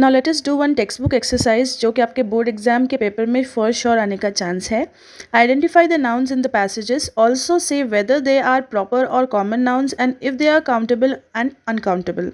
Now let us do one text book exercise जो कि आपके बोर्ड एग्जाम के पेपर में फॉर श्योर आने का चांस है. Identify the nouns in the passages. Also say whether they are proper और common nouns and if they are countable and uncountable.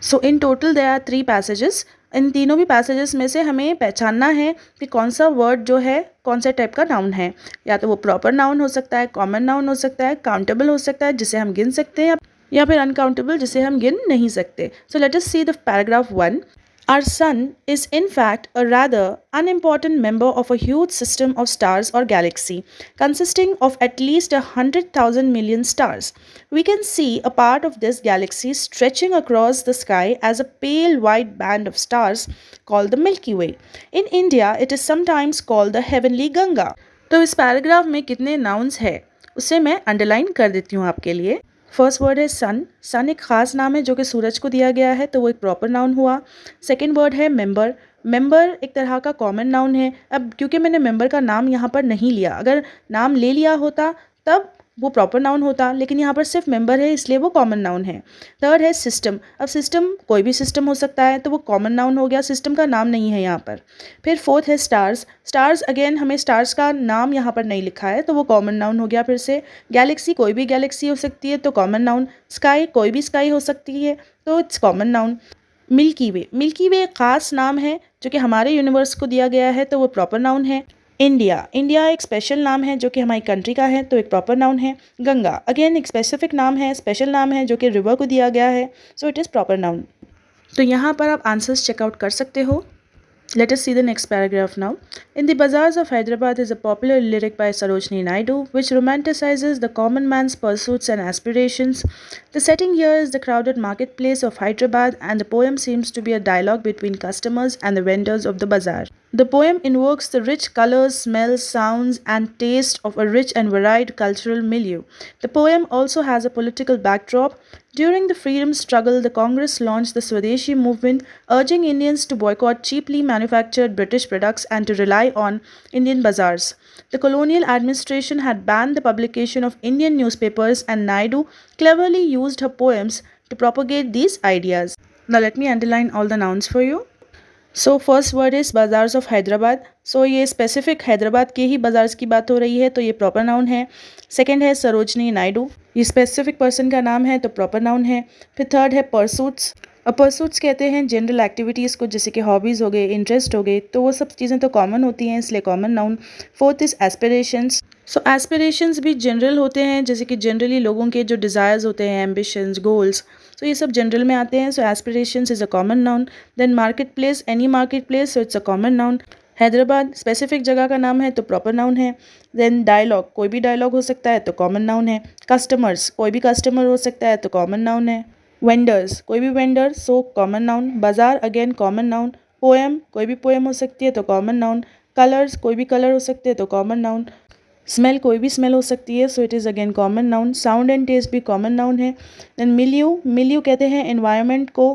So in total there are 3 passages. इन तीनों भी passages में से हमें पहचानना है कि कौन सा वर्ड जो है कौन सा टाइप का नाउन है. या तो वो प्रॉपर नाउन हो सकता है, कॉमन नाउन हो सकता है, काउंटेबल हो सकता है जिसे हम गिन सकते हैं, या फिर अनकाउंटेबल जिसे हम गिन नहीं सकते. So let us see the paragraph 1. Our sun is in fact a rather unimportant member of a huge system of stars or galaxy consisting of at least 100,000 million stars. We can see a part of this galaxy stretching across the sky as a pale white band of stars called the Milky Way. In India, it is sometimes called the heavenly Ganga. तो इस paragraph में कितने nouns है उसे मैं underline कर देती हूँ आपके लिए. फर्स्ट वर्ड है सन. सन एक खास नाम है जो कि सूरज को दिया गया है, तो वो एक प्रॉपर नाउन हुआ. सेकंड वर्ड है मेंबर. मेंबर एक तरह का कॉमन नाउन है. अब क्योंकि मैंने मेंबर का नाम यहाँ पर नहीं लिया, अगर नाम ले लिया होता तब वो प्रॉपर नाउन होता, लेकिन यहाँ पर सिर्फ मेंबर है इसलिए वो कॉमन नाउन है. थर्ड है सिस्टम. अब सिस्टम कोई भी सिस्टम हो सकता है तो वो कॉमन नाउन हो गया, सिस्टम का नाम नहीं है यहाँ पर. फिर फोर्थ है स्टार्स. स्टार्स अगेन हमें स्टार्स का नाम यहाँ पर नहीं लिखा है तो वो कॉमन नाउन हो गया फिर से. गैलेक्सी कोई भी गैलेक्सी हो सकती है तो कॉमन नाउन. स्काई कोई भी स्काई हो सकती है तो it's common noun. Milky way. Milky way एक खास नाम है जो कि हमारे यूनिवर्स को दिया गया है तो वो प्रॉपर नाउन है. इंडिया. इंडिया एक स्पेशल नाम है जो कि हमारी कंट्री का है तो एक प्रॉपर नाउन है. गंगा अगेन एक स्पेसिफिक नाम है, स्पेशल नाम है जो कि रिवर को दिया गया है, so it is proper noun. तो यहाँ पर आप आंसर्स चेकआउट कर सकते हो. Let us see the next paragraph now. In the Bazaars of Hyderabad is a popular lyric by Sarojini Naidu which romanticizes the common man's pursuits and aspirations. The setting here is the crowded marketplace of Hyderabad and the poem seems to be a dialogue between customers and the vendors of the bazaar. The poem invokes the rich colors, smells, sounds and taste of a rich and varied cultural milieu. The poem also has a political backdrop. During the freedom struggle, the Congress launched the Swadeshi movement, urging Indians to boycott cheaply manufactured British products and to rely on Indian bazaars. The colonial administration had banned the publication of Indian newspapers, and Naidu cleverly used her poems to propagate these ideas. Now let me underline all the nouns for you. So first word is bazaars of Hyderabad. So ये specific Hyderabad के ही बाज़ार्स की बात हो रही है तो ये proper noun है. सेकंड है सरोजनी नायडू. ये स्पेसिफिक पर्सन का नाम है तो प्रॉपर नाउन है. फिर थर्ड है परसूट्स. अब परसूट्स कहते हैं जनरल एक्टिविटीज़ को, जैसे कि हॉबीज़ हो गए, इंटरेस्ट हो गए, तो वो सब चीज़ें तो कॉमन होती हैं इसलिए common noun. Fourth is aspirations. So aspirations भी जनरल होते हैं, जैसे कि जनरली लोगों के जो डिज़ायर्स होते हैं, एम्बिशंस, गोल्स, तो ये सब जनरल में आते हैं. So aspirations is a common noun. Then market place, any market place, so it's a common noun. Hyderabad specific जगह का नाम है तो प्रॉपर नाउन है. देन डायलॉग, कोई भी डायलॉग हो सकता है तो कॉमन नाउन है. कस्टमर्स, कोई भी कस्टमर हो सकता है तो कॉमन नाउन है. वेंडर्स, कोई भी वेंडर, सो कॉमन नाउन. बाजार अगेन कॉमन नाउन. पोएम, कोई भी पोएम हो सकती है तो कॉमन नाउन. कलर्स, कोई भी कलर हो सकते हैं तो कॉमन नाउन. स्मेल, कोई भी स्मेल हो सकती है so it is again common noun. Sound and taste भी कॉमन नाउन है. देन मिल्यू, मिल्यू कहते हैं एनवायरनमेंट को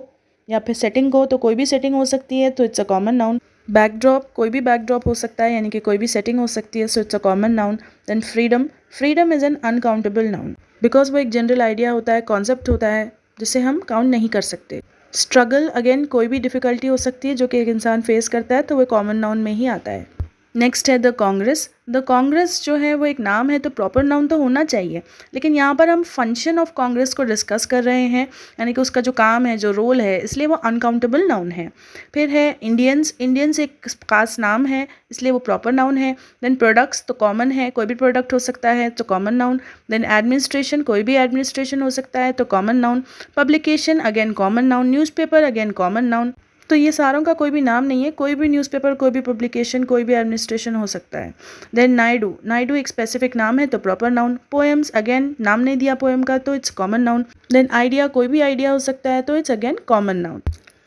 या फिर सेटिंग को, तो कोई भी सेटिंग हो सकती है तो it's a common noun. Backdrop, कोई भी बैकड्रॉप हो सकता है यानी कि कोई भी सेटिंग हो सकती है so it's a common noun. Then freedom, freedom is an uncountable noun because वो एक जनरल आइडिया होता है, कॉन्सेप्ट होता है जिसे हम काउंट नहीं कर सकते. स्ट्रगल अगेन कोई भी डिफ़िकल्टी हो सकती है जो कि एक इंसान फेस करता है तो वो कॉमन नाउन में ही आता है. नेक्स्ट है द कांग्रेस. द कांग्रेस जो है वो एक नाम है तो प्रॉपर नाउन तो होना चाहिए, लेकिन यहाँ पर हम फंक्शन ऑफ कांग्रेस को डिस्कस कर रहे हैं यानी कि उसका जो काम है, जो रोल है, इसलिए वो अनकाउंटेबल नाउन है. फिर है इंडियंस. इंडियंस एक खास नाम है इसलिए वो प्रॉपर नाउन है. देन प्रोडक्ट्स तो कॉमन है, कोई भी प्रोडक्ट हो सकता है तो कॉमन नाउन. देन एडमिनिस्ट्रेशन, कोई भी एडमिनिस्ट्रेशन हो सकता है तो common noun. Publication again common noun. Newspaper again common noun. तो ये सारों का कोई भी नाम नहीं है, कोई भी न्यूज़पेपर, कोई भी पब्लिकेशन, कोई भी एडमिनिस्ट्रेशन हो सकता है. देन नायडू, नायडू एक स्पेसिफिक नाम है तो प्रॉपर नाउन. पोएम्स अगेन नाम नहीं दिया पोएम का तो it's common noun. Then idea, कोई भी आइडिया हो सकता है तो इट्स अगेन कॉमन नाउन.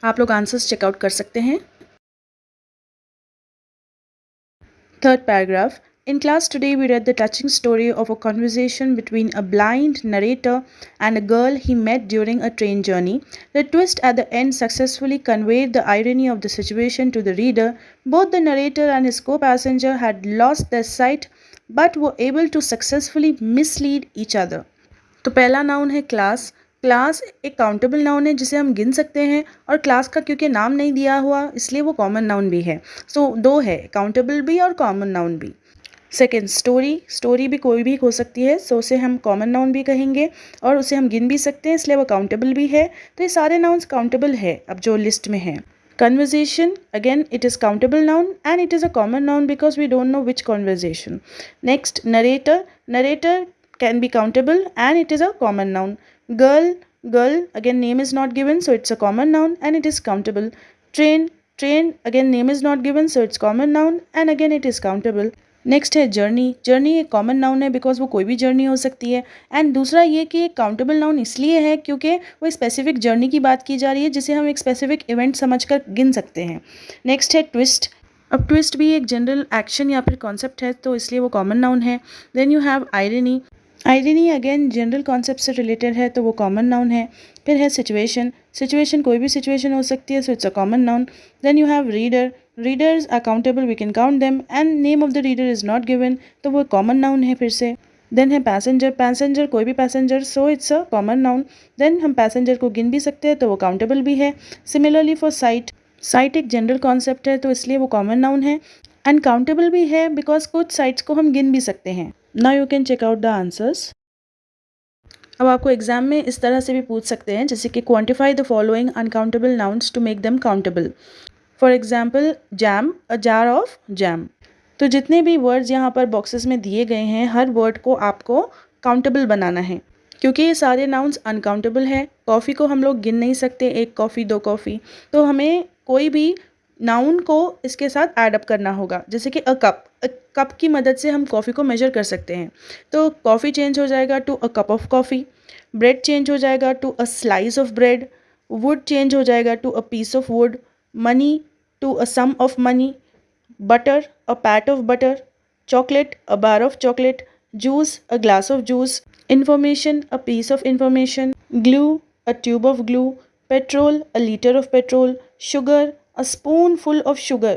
आप लोग आंसर्स चेकआउट कर सकते हैं. Third paragraph. In class today, we read the touching story of a conversation between a blind narrator and a girl he met during a train journey. The twist at the end successfully conveyed the irony of the situation to the reader. Both the narrator and his co-passenger had lost their sight but were able to successfully mislead each other. तो पहला noun है class. Class एक countable noun है जिसे हम गिन सकते हैं, और क्लास का क्योंकि नाम नहीं दिया हुआ इसलिए वो कॉमन नाउन भी है। सो दो है, काउंटेबल भी और कॉमन नाउन भी। सेकेंड, स्टोरी भी कोई भी हो सकती है, सो उसे हम कॉमन नाउन भी कहेंगे और उसे हम गिन भी सकते हैं, इसलिए वो काउंटेबल भी है। तो ये सारे नाउन्स काउंटेबल है अब जो लिस्ट में है। Conversation, again it is countable noun and it is a common noun because we don't know which conversation. Next, narrator can be countable and it is a common noun. Girl, again name is not given so it's a common noun and it is countable. Train, again name is not given so it's common noun and again it is countable. Next है journey एक common noun है because वो कोई भी journey हो सकती है। And दूसरा ये कि एक काउंटेबल नाउन इसलिए है क्योंकि वो स्पेसिफिक जर्नी की बात की जा रही है जिसे हम एक स्पेसिफिक इवेंट समझकर गिन सकते हैं। नेक्स्ट है ट्विस्ट। अब ट्विस्ट भी एक जनरल एक्शन या फिर कॉन्सेप्ट है तो इसलिए वो कॉमन नाउन है। Then you have irony again general concept से रिलेटेड है तो वो कॉमन नाउन है। फिर है सिचुएशन कोई भी सिचुएशन हो सकती है so it's a common noun. Then you have readers are countable, we can count them and name of the reader is not given तो वो कॉमन नाउन है फिर से। देन है पैसेंजर कोई भी passenger so it's a common noun. Then हम passenger को गिन भी सकते हैं तो वो काउंटेबल भी है। सिमिलरली फॉर साइट एक जनरल कॉन्सेप्ट है तो इसलिए वो कॉमन नाउन है एंड काउंटेबल भी है बिकॉज कुछ साइट्स को हम गिन भी सकते हैं। Now you can check out the answers. अब आपको एग्जाम में इस तरह से भी पूछ सकते हैं जैसे कि quantify the following uncountable nouns to make them countable. For example jam, a jar of jam. तो जितने भी वर्ड्स यहाँ पर बॉक्सेस में दिए गए हैं हर वर्ड को आपको काउंटेबल बनाना है क्योंकि ये सारे नाउन्स अनकाउंटेबल है। कॉफ़ी को हम लोग गिन नहीं सकते, एक कॉफ़ी दो कॉफ़ी, तो हमें कोई भी नाउन को इसके साथ ऐड अप करना होगा। जैसे कि अ कप की मदद से हम कॉफ़ी को मेजर कर सकते हैं तो कॉफ़ी चेंज हो जाएगा to a cup of coffee, bread change हो जाएगा to a slice of bread, wood change हो जाएगा to a piece of wood, money to a sum of money, butter a pat of butter, chocolate a bar of chocolate, juice a glass of juice, information a piece of information, glue a tube of glue, petrol a liter of petrol, sugar a spoonful of sugar,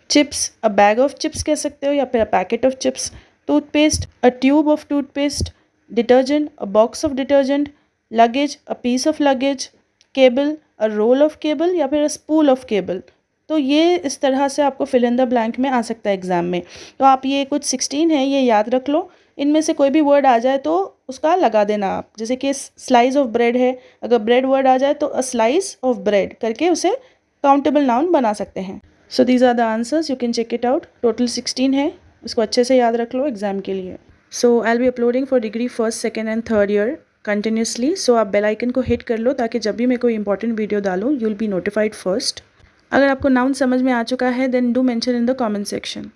chips a bag of chips कह सकते हो या फिर a packet of chips, toothpaste a tube of toothpaste, detergent a box of detergent, luggage a piece of luggage, cable a roll of cable या फिर a spool of cable। तो ये इस तरह से आपको फिल इन द ब्लैंक में आ सकता है एग्जाम में। तो आप ये कुछ 16 है ये याद रख लो, इनमें से कोई भी वर्ड आ जाए तो उसका लगा देना आप। जैसे कि स्लाइस ऑफ ब्रेड है, अगर ब्रेड वर्ड आ जाए तो अ स्लाइस ऑफ ब्रेड करके उसे काउंटेबल नाउन बना सकते हैं। So these are the answers, you can check it out. Total 16 है, इसको अच्छे से याद रख लो एग्जाम के लिए। So I will be uploading for degree first second and third year continuously. So आप बेल आइकन को हिट कर लो ताकि जब भी मैं कोई इंपॉर्टेंट वीडियो डालूँ you will be notified first. अगर आपको नाउन समझ में आ चुका है then do mention in the comment section.